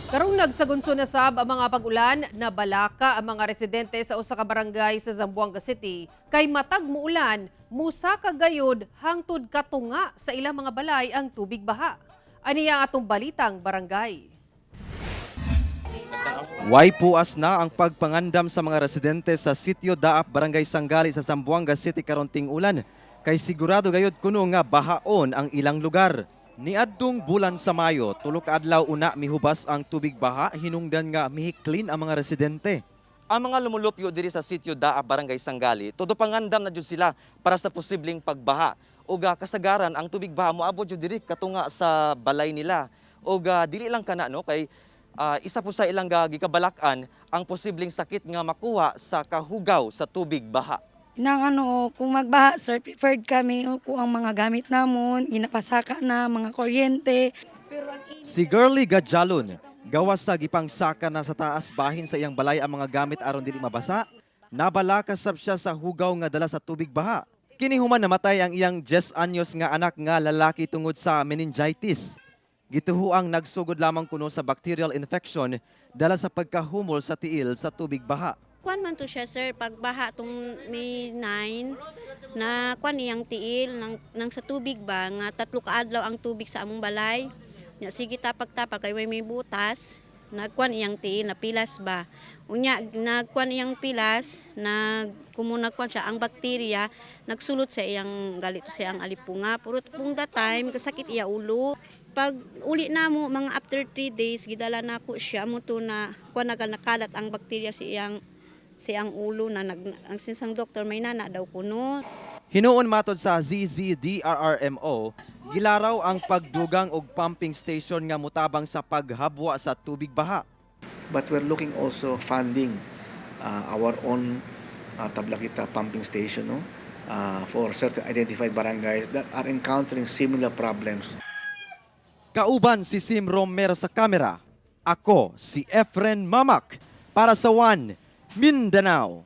Karong nagsagunso na sab ang mga pag-ulan na balaka ang mga residente sa usa ka barangay sa Zamboanga City kay matag muulan musa ka gayud hangtod katunga sa ilang mga balay ang tubig baha. Aniya atong balitang barangay. Way puas na ang pagpangandam sa mga residente sa Sitio Daap, Barangay Sanggali sa Zamboanga City karon ting-ulan kay sigurado gayud kuno nga bahaon ang ilang lugar. Niadtong bulan sa Mayo, tulo ka adlaw una mihubas ang tubig baha, hinungdan nga mihiklin ang mga residente. Ang mga lumulupyo diri sa Sitio Daap, Barangay Sanggali, todo pangandam na jud sila para sa posibleng pagbaha. Uga kasagaran ang tubig baha moabot jud diri katunga sa balay nila. Uga dili lang kana no kay isa po sa ilang gikabalakan ang posibleng sakit nga makuha sa kahugaw sa tubig baha. Kung magbaha, sir, preferred kami kung ang mga gamit namon, ginapasaka na, mga kuryente. Si Girlie Gadjalon, gawas sa gipangsaka na sa taas bahin sa iyang balay ang mga gamit aron dili mabasa, nabalakasab siya sa hugaw nga dala sa tubig baha. Kini human namatay ang iyang 10 anyos nga anak nga lalaki tungod sa meningitis. Gituhuang nagsugod lamang kuno sa bacterial infection dala sa pagkahumol sa tiil sa tubig baha. Kuan man to siya sir, pagbaha tong May 9 na kuan iyang tiil nang sa tubig ba nga 3 ka adlaw ang tubig sa among balay. Nya sige tapag-tapag kay may butas, nagkuan iyang tiil na pilas ba. Unya nagkuan iyang pilas, kumunagkuan siya ang bakterya, nagsulot sa iyang galit sa iyang alipunga. Puro pung that time kasakit iya ulo. Pag uli na mo mga after 3 days gidala nako siya mo to na kuan nakalat ang bakterya sa iyang ulo na ang sinsang doktor may nana daw kuno. Hinuon matod sa ZZDRRMO, gilaraw ang pagdugang og pumping station nga mutabang sa paghabwa sa tubig baha. But we're looking also funding our own Tablakita pumping station for certain identified barangays that are encountering similar problems. Kauban si Sim Romero sa kamera. Ako si Efren Mamak para sa One Mindanao.